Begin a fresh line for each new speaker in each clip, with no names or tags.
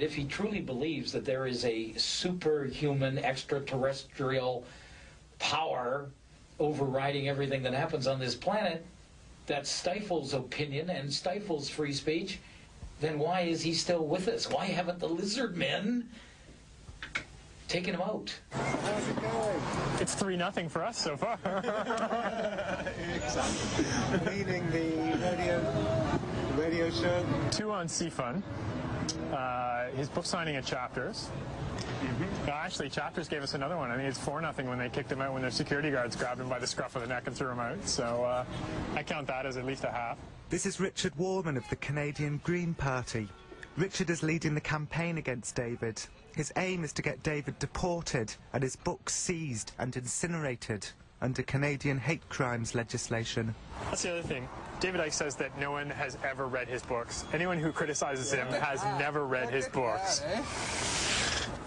If he truly believes that there is a superhuman extraterrestrial power overriding everything that happens on this planet that stifles opinion and stifles free speech, then why is he still with us? Why haven't the lizard men taken him out?
How's it going?
It's 3-0 for us so far.
Leading the radio show.
2 on CFUN. His book signing at Chapters. Actually, Chapters gave us another one. I think it's 4-0 when they kicked him out when their security guards grabbed him by the scruff of the neck and threw him out. So I count that as at least a half.
This is Richard Warman of the Canadian Green Party. Richard is leading the campaign against David. His aim is to get David deported and his books seized and incinerated under Canadian hate crimes legislation.
That's the other thing. David Icke says that no one has ever read his books. Anyone who criticizes him has never read his books.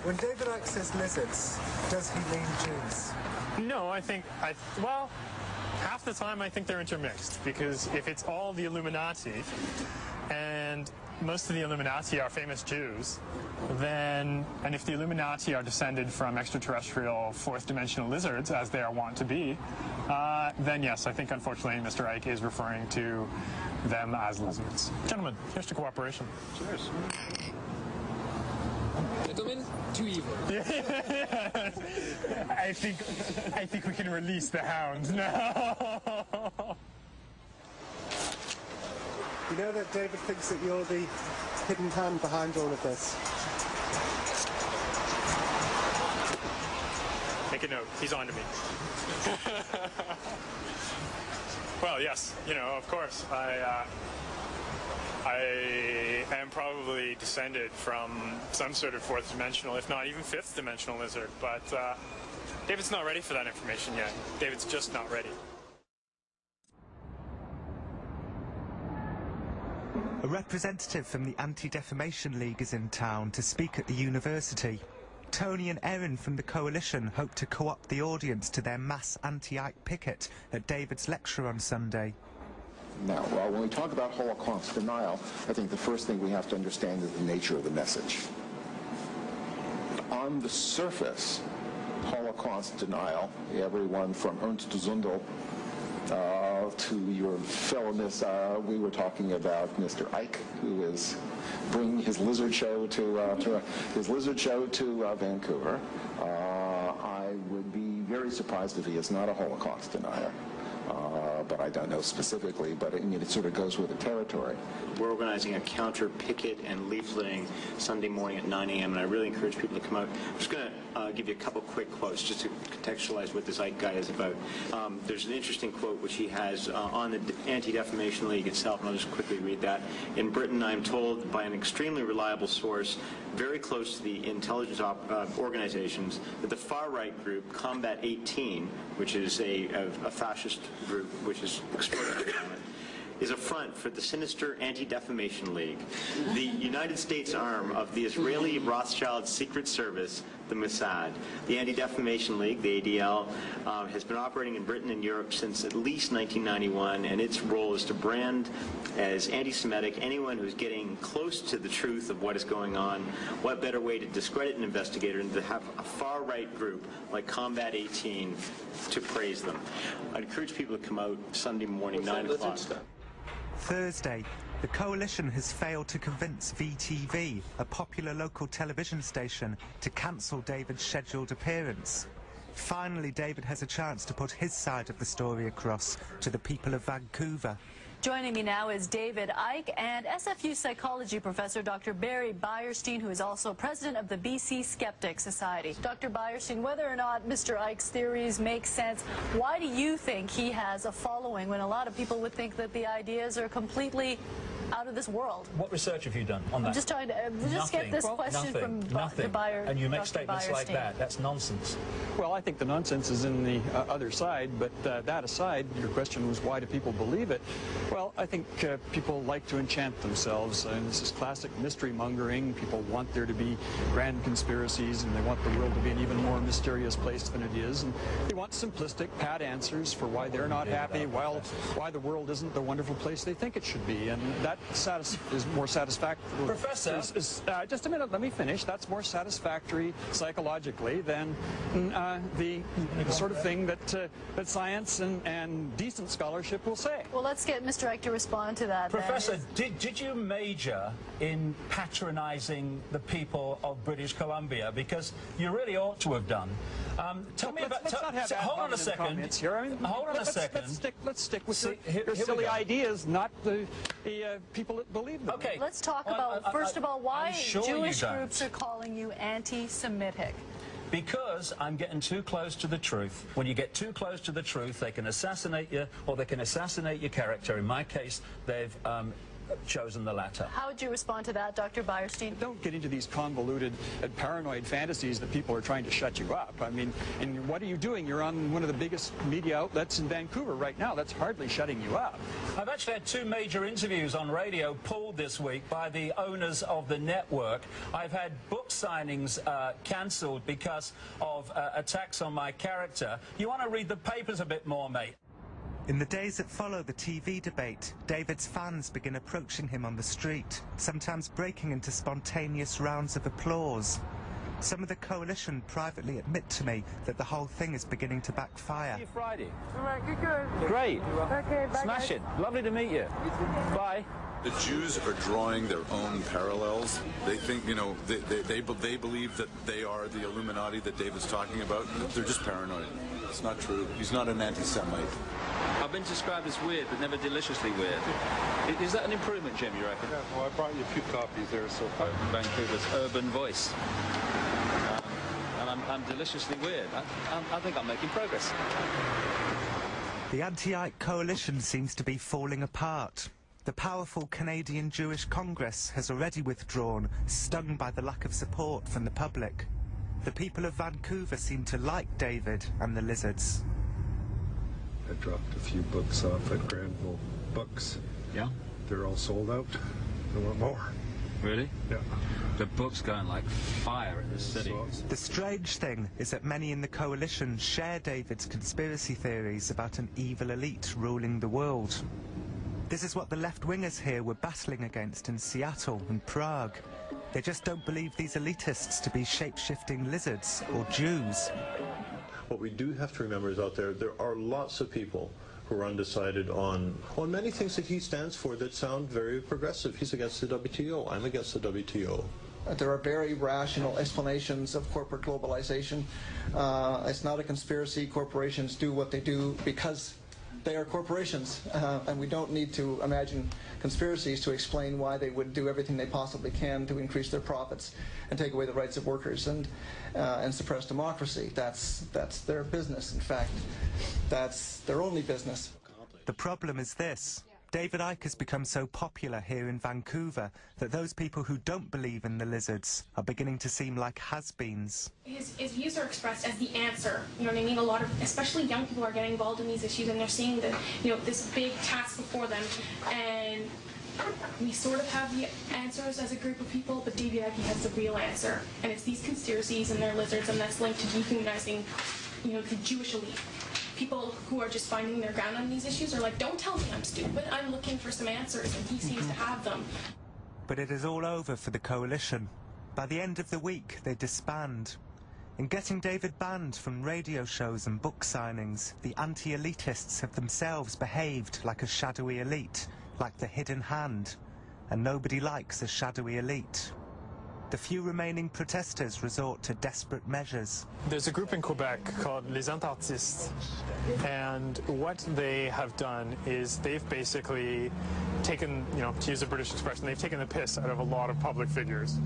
When David Icke says lizards, does he mean Jews?
No, well, half the time I think they're intermixed, because if it's all the Illuminati, and most of the Illuminati are famous Jews, and if the Illuminati are descended from extraterrestrial fourth-dimensional lizards, as they are wont to be, then yes, I think unfortunately Mr. Icke is referring to them as lizards. Gentlemen, here's to cooperation.
Cheers. Gentlemen, too evil.
I think we can release the hounds now.
You know that David thinks that you're the hidden hand behind all of this.
Make a note, he's on to me. Well, yes, you know, of course, I am probably descended from some sort of fourth-dimensional, if not even fifth-dimensional lizard, but David's not ready for that information yet. David's just not ready.
A representative from the Anti-Defamation League is in town to speak at the university. Tony and Erin from the coalition hope to co-opt the audience to their mass anti-Icke picket at David's lecture on Sunday.
Now, when we talk about Holocaust denial, I think the first thing we have to understand is the nature of the message. On the surface, Holocaust denial, everyone from Ernst Zundel to your fellow we were talking about Mr. Icke, who is bringing his lizard show to Vancouver. I would be very surprised if he is not a Holocaust denier. But I don't know specifically, but I mean, it sort of goes with the territory.
We're organizing a counter picket and leafleting Sunday morning at 9 a.m. and I really encourage people to come out. I'm just going to give you a couple quick quotes just to contextualize what this Icke guy is about. There's an interesting quote which he has on the Anti-Defamation League itself, and I'll just quickly read that. In Britain, I'm told by an extremely reliable source very close to the intelligence organizations that the far-right group Combat 18, which is a fascist group which is extraordinary, is a front for the sinister Anti-Defamation League, the United States arm of the Israeli Rothschild Secret Service, the Mossad. The Anti-Defamation League, the ADL, has been operating in Britain and Europe since at least 1991, and its role is to brand as anti-Semitic anyone who's getting close to the truth of what is going on. What better way to discredit an investigator than to have a far-right group like Combat 18 to praise them? I'd encourage people to come out Sunday morning, 9 o'clock.
Thursday, the coalition has failed to convince VTV, a popular local television station, to cancel David's scheduled appearance. Finally, David has a chance to put his side of the story across to the people of Vancouver.
Joining me now is David Icke and SFU psychology professor Dr. Barry Beierstein, who is also president of the BC Skeptic Society. Dr. Beierstein, whether or not Mr. Icke's theories make sense, why do you think he has a following when a lot of people would think that the ideas are completely out of this world?
What research have you done on that?
I'm just trying to get this question from Dr. Beierstein.
And you make statements like that. That's nonsense.
Well, I think the nonsense is in the other side, but that aside, your question was why do people believe it? Well, I think people like to enchant themselves, and this is classic mystery mongering. People want there to be grand conspiracies, and they want the world to be an even more mysterious place than it is, and they want simplistic, pat answers for why they're not happy, why the world isn't the wonderful place they think it should be, and that that is more satisfactory.
Professor?
Just a minute, let me finish. That's more satisfactory psychologically than the sort of thing that science and decent scholarship will say.
Well, let's get Mr. Icke to respond to that.
Professor, did you major in patronizing the people of British Columbia? Because you really ought to have done. Tell me about... Hold on a second. Hold on a second.
Let's stick with your silly ideas, not the people that believe them.
Okay.
Let's talk about, first of all, why Jewish groups are calling you anti-Semitic.
Because I'm getting too close to the truth. When you get too close to the truth, they can assassinate you, or they can assassinate your character. In my case, they've chosen the latter.
How would you respond to that, Dr. Beyerstein?
Don't get into these convoluted and paranoid fantasies that people are trying to shut you up. I mean, and what are you doing? You're on one of the biggest media outlets in Vancouver right now. That's hardly shutting you up.
I've actually had 2 major interviews on radio pulled this week by the owners of the network. I've had book signings cancelled because of attacks on my character. You want to read the papers a bit more, mate?
In the days that follow the TV debate, David's fans begin approaching him on the street, sometimes breaking into spontaneous rounds of applause. Some of the coalition privately admit to me that the whole thing is beginning to backfire.
See you Friday.
All right, good.
Great.
Okay, bye.
Smash it. Lovely to meet you. Bye.
The Jews are drawing their own parallels. They think, you know, they believe that they are the Illuminati that David's talking about. They're just paranoid. It's not true. He's not an anti-Semite.
I've been described as weird, but never deliciously weird. Is that an improvement, Jim, you reckon?
Yeah, well, I brought you a few copies there so far.
Vancouver's urban voice. And I'm deliciously weird. I think I'm making progress.
The anti-Ike coalition seems to be falling apart. The powerful Canadian Jewish Congress has already withdrawn, stung by the lack of support from the public. The people of Vancouver seem to like David and the lizards.
I dropped a few books off at Granville Books.
Yeah?
They're all sold out. They want more.
Really?
Yeah.
The book's going like fire in the city.
The strange thing is that many in the coalition share David's conspiracy theories about an evil elite ruling the world. This is what the left-wingers here were battling against in Seattle and Prague. They just don't believe these elitists to be shape-shifting lizards or Jews.
What we do have to remember is out there are lots of people who are undecided on many things that he stands for that sound very progressive. He's against the WTO. I'm against the WTO.
There are very rational explanations of corporate globalization. It's not a conspiracy. Corporations do what they do because they are corporations, and we don't need to imagine conspiracies to explain why they would do everything they possibly can to increase their profits and take away the rights of workers and suppress democracy. That's their business. In fact, that's their only business.
The problem is this. David Icke has become so popular here in Vancouver that those people who don't believe in the lizards are beginning to seem like has-beens.
His views are expressed as the answer. You know what I mean? A lot of, especially young people, are getting involved in these issues, and they're seeing the, this big task before them. And we sort of have the answers as a group of people, but David Icke has the real answer, and it's these conspiracies and their lizards, and that's linked to dehumanizing, the Jewish elite. People who are just finding their ground on these issues are like, don't tell me I'm stupid, I'm looking for some answers, and he seems to have them.
But it is all over for the coalition. By the end of the week, they disband. In getting David banned from radio shows and book signings, the anti-elitists have themselves behaved like a shadowy elite, like the hidden hand, and nobody likes a shadowy elite. The few remaining protesters resort to desperate measures.
There's a group in Quebec called Les Antartistes, and what they have done is they've basically taken, to use a British expression, they've taken the piss out of a lot of public figures.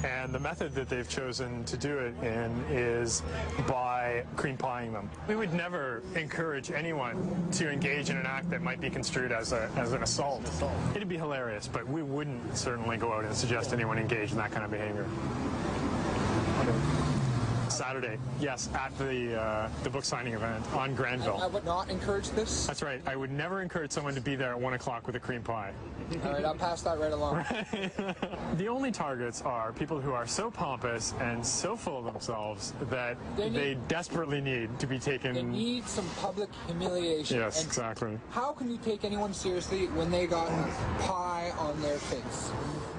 And the method that they've chosen to do it in is by cream pieing them. We would never encourage anyone to engage in an act that might be construed as an assault. It'd be hilarious, but we wouldn't certainly go out and suggest anyone engage in that kind of behavior. Saturday, yes, at the book signing event on Granville.
I would not encourage this?
That's right. I would never encourage someone to be there at 1 o'clock with a cream pie.
All right, I'll pass that right along.
The only targets are people who are so pompous and so full of themselves that they desperately need to be taken...
They need some public humiliation.
Yes, exactly.
How can you take anyone seriously when they got a pie on their face.